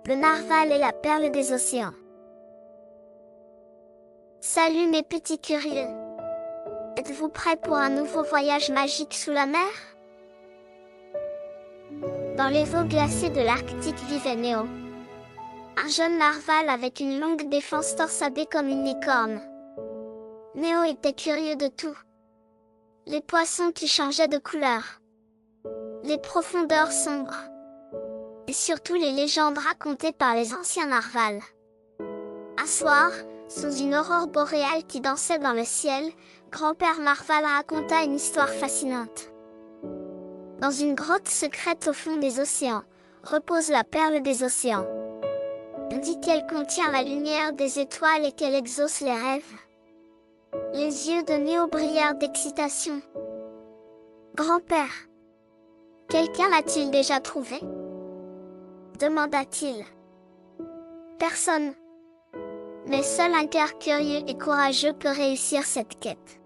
Le narval est la perle des océans. Salut mes petits curieux. Êtes-vous prêts pour un nouveau voyage magique sous la mer? Dans les eaux glacées de l'Arctique vivait Néo. Un jeune narval avec une longue défense torsadée comme une licorne. Néo était curieux de tout. Les poissons qui changeaient de couleur. Les profondeurs sombres. Et surtout les légendes racontées par les anciens narvals. Un soir, sous une aurore boréale qui dansait dans le ciel, grand-père narval raconta une histoire fascinante. Dans une grotte secrète au fond des océans, repose la perle des océans. On dit qu'elle contient la lumière des étoiles et qu'elle exauce les rêves. Les yeux de Néo brillèrent d'excitation. Grand-père, quelqu'un l'a-t-il déjà trouvé? Demanda-t-il. Personne. Mais seul un cœur curieux et courageux peut réussir cette quête.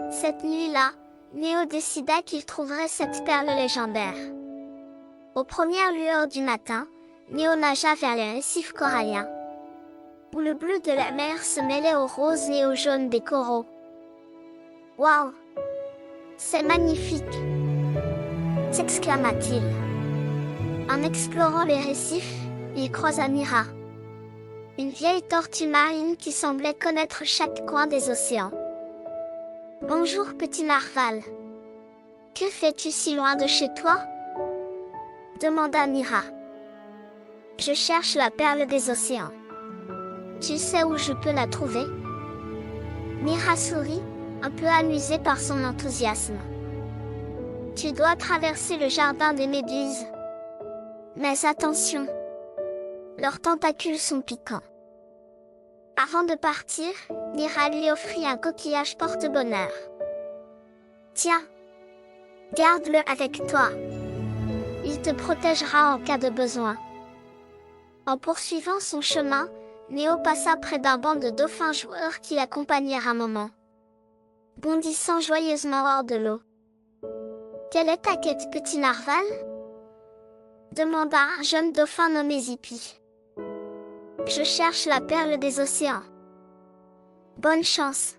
Cette nuit-là, Néo décida qu'il trouverait cette perle légendaire. Aux premières lueurs du matin, Néo nagea vers les récifs coralliens, où le bleu de la mer se mêlait au rose et au jaune des coraux. « Waouh! C'est magnifique !» s'exclama-t-il. En explorant les récifs, il croisa Mira, une vieille tortue marine qui semblait connaître chaque coin des océans. « Bonjour petit narval. Que fais-tu si loin de chez toi ?» demanda Mira. « Je cherche la perle des océans. Tu sais où je peux la trouver ?» Mira sourit, un peu amusée par son enthousiasme. « Tu dois traverser le jardin des méduses. Mais attention, leurs tentacules sont piquants. » Avant de partir, Mira lui offrit un coquillage porte-bonheur. « Tiens, garde-le avec toi. Il te protégera en cas de besoin. » En poursuivant son chemin, Néo passa près d'un banc de dauphins joueurs qui l'accompagnèrent un moment, bondissant joyeusement hors de l'eau. « Quelle est ta quête, petit narval ?» demanda un jeune dauphin nommé Zippy. « Je cherche la perle des océans. » Bonne chance.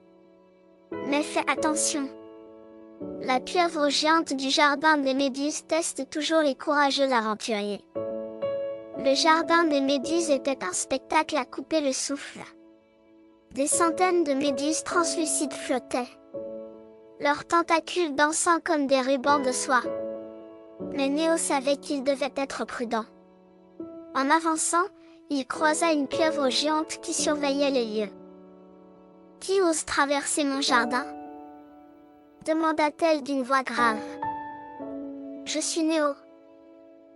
Mais fais attention. La pieuvre géante du jardin des méduses teste toujours les courageux aventuriers. Le jardin des méduses était un spectacle à couper le souffle. Des centaines de méduses translucides flottaient, leurs tentacules dansant comme des rubans de soie. Mais Néo savait qu'il devait être prudent. En avançant, il croisa une pieuvre géante qui surveillait les lieux. « Qui ose traverser mon jardin ?» demanda-t-elle d'une voix grave. « Je suis Néo.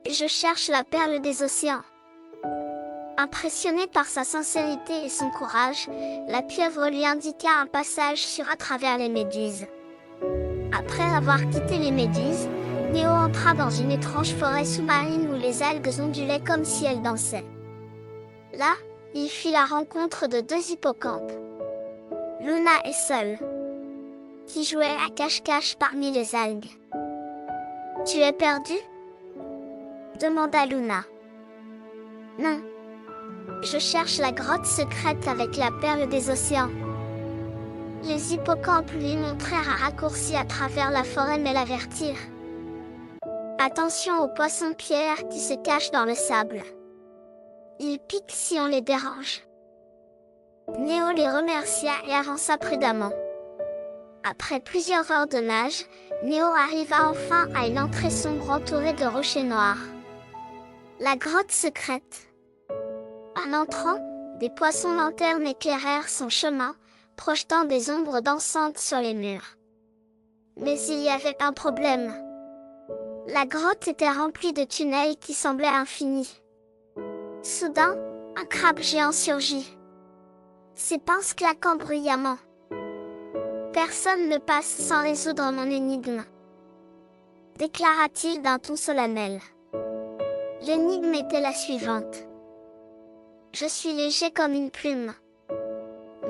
Et je cherche la perle des océans. » Impressionnée par sa sincérité et son courage, la pieuvre lui indiqua un passage à travers les méduses. Après avoir quitté les méduses, Néo entra dans une étrange forêt sous-marine où les algues ondulaient comme si elles dansaient. Là, il fit la rencontre de deux hippocampes, Luna et Sol, qui jouaient à cache-cache parmi les algues. « Tu es perdu ?» demanda Luna. « Non. Je cherche la grotte secrète avec la perle des océans. » Les hippocampes lui montrèrent un raccourci à travers la forêt mais l'avertirent. « Attention aux poissons-pierres qui se cachent dans le sable. Ils piquent si on les dérange. » Néo les remercia et avança prudemment. Après plusieurs heures de nage, Néo arriva enfin à une entrée sombre entourée de rochers noirs. La grotte secrète. En entrant, des poissons-lanternes éclairèrent son chemin, projetant des ombres dansantes sur les murs. Mais il y avait un problème. La grotte était remplie de tunnels qui semblaient infinis. Soudain, un crabe géant surgit, ses pinces claquant bruyamment. « Personne ne passe sans résoudre mon énigme, » déclara-t-il d'un ton solennel. L'énigme était la suivante. Je suis léger comme une plume,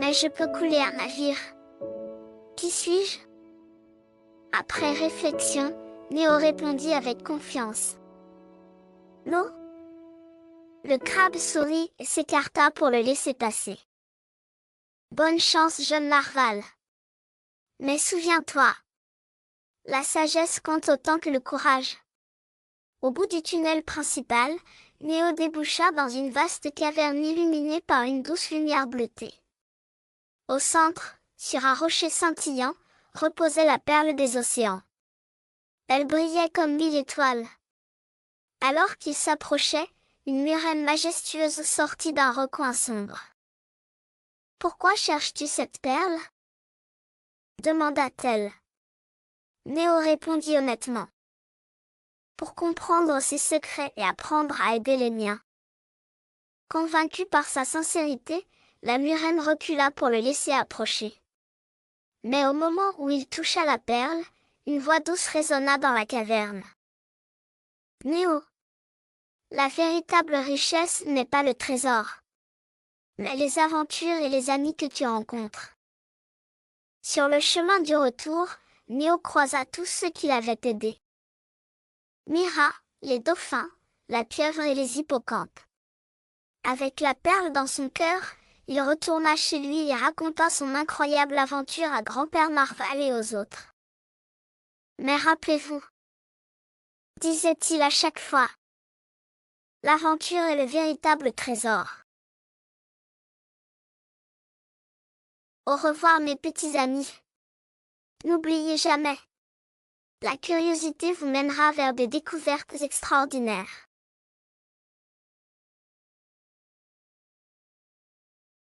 mais je peux couler un navire. Qui suis-je? Après réflexion, Néo répondit avec confiance. L'eau. Le crabe sourit et s'écarta pour le laisser passer. Bonne chance, jeune narval. Mais souviens-toi, la sagesse compte autant que le courage. Au bout du tunnel principal, Néo déboucha dans une vaste caverne illuminée par une douce lumière bleutée. Au centre, sur un rocher scintillant, reposait la perle des océans. Elle brillait comme 1000 étoiles. Alors qu'il s'approchait, une murène majestueuse sortit d'un recoin sombre. « Pourquoi cherches-tu cette perle ?» demanda-t-elle. Néo répondit honnêtement. « Pour comprendre ses secrets et apprendre à aider les miens. » Convaincue par sa sincérité, la murène recula pour le laisser approcher. Mais au moment où il toucha la perle, une voix douce résonna dans la caverne. « Néo, la véritable richesse n'est pas le trésor, mais les aventures et les amis que tu rencontres. » Sur le chemin du retour, Néo croisa tous ceux qui l'avaient aidé. Mira, les dauphins, la pieuvre et les hippocampes. Avec la perle dans son cœur, il retourna chez lui et raconta son incroyable aventure à grand-père Narval et aux autres. Mais rappelez-vous, disait-il à chaque fois, l'aventure est le véritable trésor. Au revoir mes petits amis. N'oubliez jamais, la curiosité vous mènera vers des découvertes extraordinaires.